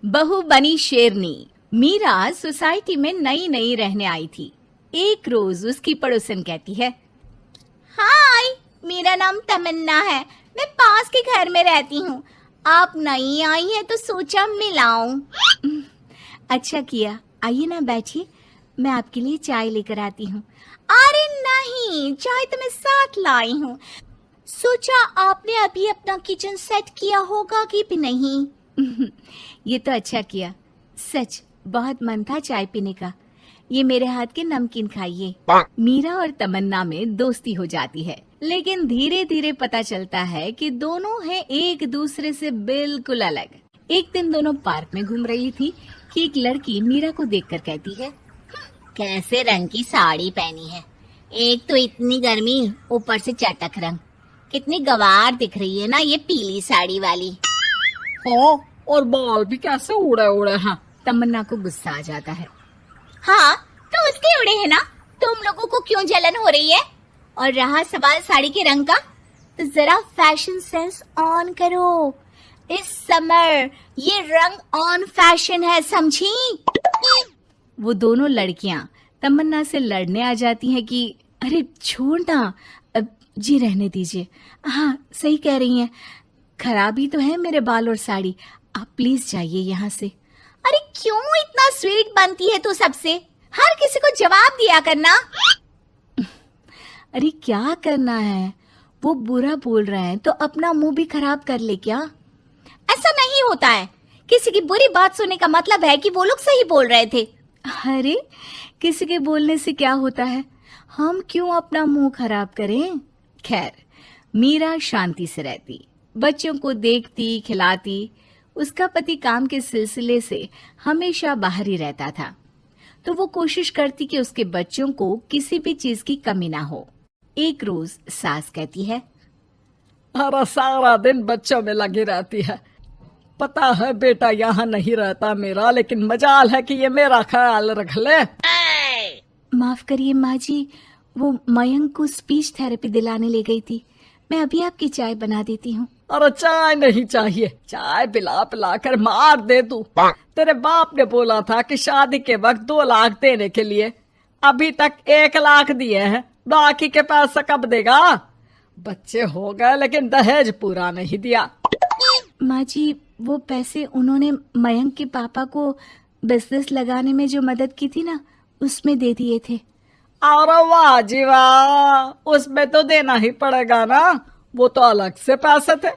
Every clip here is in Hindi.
बहू बनी शेरनी। मीरा सोसाइटी में नई नई रहने आई थी। एक रोज उसकी पड़ोसन कहती है, हाय, मेरा नाम तमन्ना है, मैं पास के घर में रहती हूँ। आप नई आई हैं तो सोचा मिलाऊं। अच्छा किया, आइए ना बैठिए, मैं आपके लिए चाय लेकर आती हूँ। अरे नहीं, चाय तो मैं साथ लाई हूँ। सोचा आपने अभी अपना किचन सेट किया होगा कि भी नहीं। ये तो अच्छा किया, सच बहुत मन था चाय पीने का। ये मेरे हाथ के नमकीन खाइए। मीरा और तमन्ना में दोस्ती हो जाती है, लेकिन धीरे धीरे पता चलता है कि दोनों हैं एक दूसरे से बिल्कुल अलग। एक दिन दोनों पार्क में घूम रही थी कि एक लड़की मीरा को देखकर कहती है, कैसे रंग की साड़ी पहनी है, एक तो इतनी गर्मी, ऊपर से चटक रंग। कितनी गवार दिख रही है ना ये पीली साड़ी वाली। हाँ, और बाल भी कैसे उड़े उड़े हैं। तमन्ना को गुस्सा आ जाता है। हाँ, तो उसके उड़े हैं ना, तुम लोगों को क्यों जलन हो रही है? और रहा सवाल साड़ी के रंग का, तो जरा फैशन सेंस ऑन करो। इस समर ये रंग ऑन फैशन है, समझी? वो दोनों लड़कियां तमन्ना से लड़ने आ जाती हैं कि अरे छोड़ ना, अब जी रहने दीजिए। हाँ, सही कह रही हैं, खराबी तो है मेरे बाल और साड़ी, आप प्लीज जाइए यहाँ से। अरे क्यों इतना स्वीट बनती है तू सबसे? हर किसी को जवाब दिया करना। अरे क्या करना है, वो बुरा बोल रहे हैं तो अपना मुंह भी खराब कर ले क्या? ऐसा नहीं होता है, किसी की बुरी बात सुनने का मतलब है कि वो लोग सही बोल रहे थे। अरे किसी के बोलने से क्या होता है, हम क्यों अपना मुंह खराब करें? खैर, मीरा शांति से रहती, बच्चों को देखती खिलाती। उसका पति काम के सिलसिले से हमेशा बाहर ही रहता था, तो वो कोशिश करती कि उसके बच्चों को किसी भी चीज की कमी ना हो। एक रोज सास कहती है, अरे सारा दिन बच्चों में लगी रहती है। पता है बेटा यहाँ नहीं रहता मेरा, लेकिन मजाल है कि ये मेरा ख्याल रख ले। माफ करिए माँ जी, वो मयंक को स्पीच थेरेपी दिलाने ले गई थी, मैं अभी आपकी चाय बना देती हूँ। अरे चाय नहीं चाहिए, चाय पिला पिला कर मार दे तू। तेरे बाप ने बोला था कि शादी के वक्त 2 लाख देने के लिए, अभी तक 1 लाख दिए हैं, बाकी के पैसा कब देगा? बच्चे हो गए लेकिन दहेज पूरा नहीं दिया। माँ जी, वो पैसे उन्होंने मयंक के पापा को बिजनेस लगाने में जो मदद की थी ना, उसमें दे दिए थे। अरे वाह जी वाह, उसमें तो देना ही पड़ेगा ना, वो तो अलग से पैसे थे।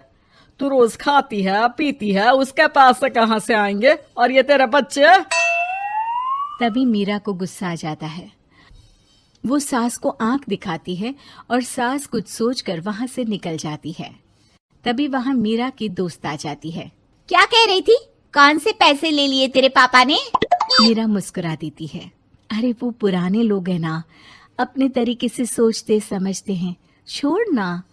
तू रोज खाती है पीती है, उसके पैसे कहाँ से आएंगे? और ये तेरे बच्चे। तभी मीरा को गुस्सा आ जाता है। वो सास को आंख दिखाती है और सास कुछ सोचकर वहां से निकल जाती है। तभी वहां मीरा की दोस्त आ जाती है। क्या कह रही थी? कौन से पैसे ले लिए तेरे पापा ने? मीरा मुस्कुरा देती है। अरे वो पुराने लोग हैं ना, अपने तरीके से सोचते समझते हैं, छोड़ ना।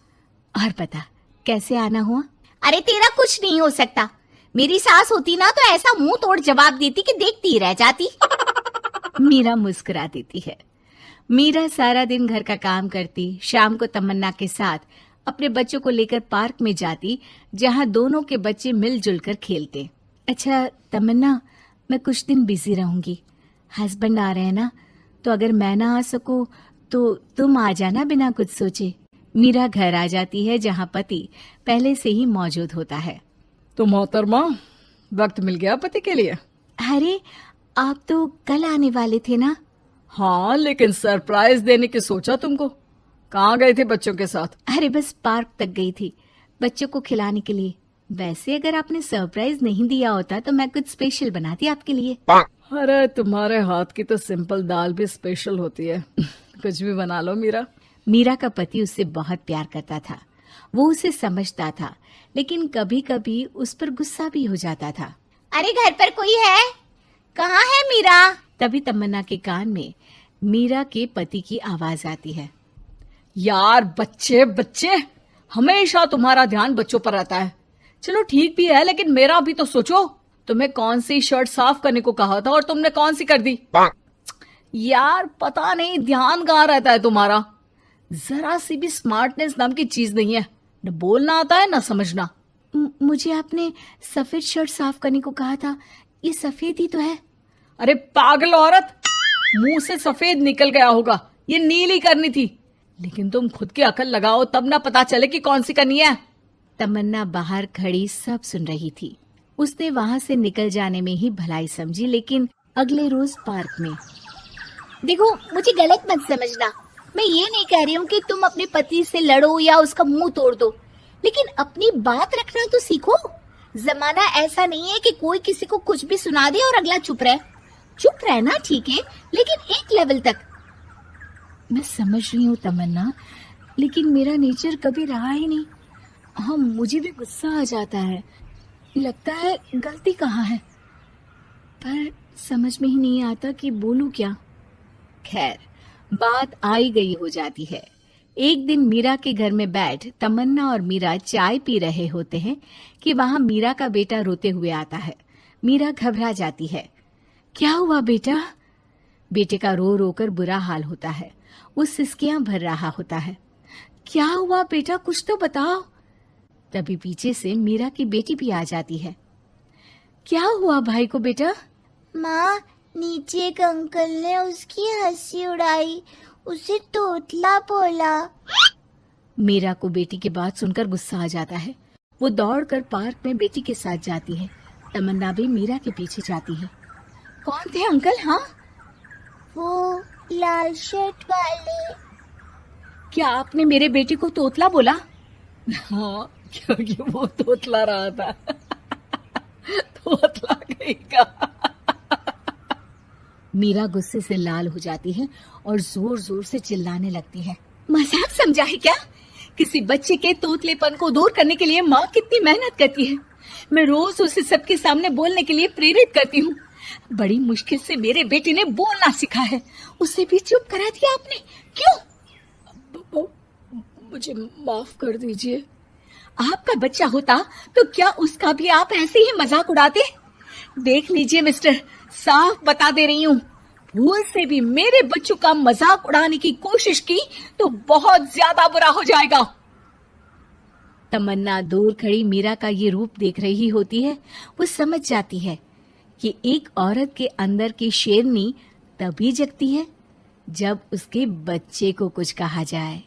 और पता कैसे आना हुआ? अरे तेरा कुछ नहीं हो सकता, मेरी सास होती ना तो ऐसा मुंह तोड़ जवाब देती कि देखती रह जाती। मीरा मुस्कुरा देती है। मीरा सारा दिन घर का काम करती, शाम को तमन्ना के साथ अपने बच्चों को लेकर पार्क में जाती, जहां दोनों के बच्चे मिलजुल कर खेलते। अच्छा तमन्ना, मैं कुछ दिन बिजी रहूंगी, हस्बैंड आ रहे हैं ना, तो अगर मैं ना आ सकूं तो तुम आ जाना बिना कुछ सोचे। मीरा घर आ जाती है, जहां पति पहले से ही मौजूद होता है। तो मोहतरमा, वक्त मिल गया पति के लिए? अरे आप तो कल आने वाले थे ना? हाँ, लेकिन सरप्राइज देने की सोचा तुमको। कहाँ गए थे बच्चों के साथ? अरे बस पार्क तक गई थी, बच्चों को खिलाने के लिए। वैसे अगर आपने सरप्राइज नहीं दिया होता तो मैं कुछ स्पेशल बनाती आपके लिए। अरे तुम्हारे हाथ की तो सिंपल दाल भी स्पेशल होती है। कुछ भी बना लो मीरा। मीरा का पति उससे बहुत प्यार करता था, वो उसे समझता था, लेकिन कभी कभी उस पर गुस्सा भी हो जाता था। अरे घर पर कोई है? कहाँ है मीरा? तभी तमन्ना के कान में मीरा के पति की आवाज आती है। यार बच्चे बच्चे, हमेशा तुम्हारा ध्यान बच्चों पर रहता है। चलो ठीक भी है, लेकिन मेरा भी तो सोचो। तुम्हें कौन सी शर्ट साफ करने को कहा था और तुमने कौन सी कर दी? यार पता नहीं ध्यान कहाँ रहता है तुम्हारा। जरा सी भी स्मार्टनेस नाम की चीज नहीं है, न बोलना आता है न समझना। मुझे आपने सफेद शर्ट साफ करने को कहा था, ये सफेद ही तो है। अरे पागल औरत, मुंह से सफेद निकल गया होगा, ये नीली करनी थी। लेकिन तुम खुद की अकल लगाओ तब ना पता चले कि कौन सी करनी है। तमन्ना बाहर खड़ी सब सुन रही थी। उसने वहां से निकल जाने में ही भलाई समझी, लेकिन अगले रोज पार्क में। देखो, मुझे गलत मत समझना, मैं ये नहीं कह रही हूँ कि तुम अपने पति से लड़ो या उसका मुंह तोड़ दो, लेकिन अपनी बात रखना तो सीखो। जमाना ऐसा नहीं है कि कोई किसी को कुछ भी सुना दे और अगला चुप रहे। चुप रहना ठीक है, लेकिन एक लेवल तक। मैं समझ रही हूँ तमन्ना, लेकिन मेरा नेचर कभी रहा ही नहीं। हाँ, मुझे भी गुस्सा आ जाता है, लगता है गलती कहाँ है, पर समझ में ही नहीं आता कि बोलूं क्या। खैर, बात आई गई हो जाती है। एक दिन मीरा के घर में बैठ तमन्ना और मीरा चाय पी रहे होते हैं कि वहां मीरा का बेटा रोते हुए आता है। मीरा घबरा जाती है। क्या हुआ बेटा? बेटे का रो रो कर बुरा हाल होता है। वो सिसकियां भर रहा होता है। क्या हुआ बेटा, कुछ तो बताओ। तभी पीछे से मीरा की बेटी भी आ जाती है। क्या हुआ भाई को बेटा? माँ, नीचे एक अंकल ने उसकी हंसी उड़ाई, उसे तोतला बोला। मीरा को बेटी की बात सुनकर गुस्सा आ जाता है। वो दौड़कर पार्क में बेटी के साथ जाती है। तमन्ना भी मीरा के पीछे जाती है। कौन थे अंकल? हाँ, वो लाल शर्ट वाले। क्या आपने मेरे बेटे को तोतला बोला? हाँ, क्योंकि वो तोतला रहा था। तोतला कहीं का। मीरा गुस्से से लाल हो जाती है और जोर जोर से चिल्लाने लगती है। मजाक समझा है क्या? किसी बच्चे के तोतलेपन को दूर करने के लिए माँ कितनी मेहनत करती है। मैं रोज उसे सबके सामने बोलने के लिए प्रेरित करती हूँ। बड़ी मुश्किल से मेरे बेटे ने बोलना सीखा है, उसे भी चुप करा दिया आपने। क्यों? मुझे माफ कर दीजिए। आपका बच्चा होता तो क्या उसका भी आप ऐसे ही मजाक उड़ाते? देख लीजिए मिस्टर, साफ बता दे रही हूँ, भूल से भी मेरे बच्चों का मजाक उड़ाने की कोशिश की तो बहुत ज्यादा बुरा हो जाएगा। तमन्ना दूर खड़ी मीरा का ये रूप देख रही होती है। वो समझ जाती है कि एक औरत के अंदर की शेरनी तभी जगती है जब उसके बच्चे को कुछ कहा जाए।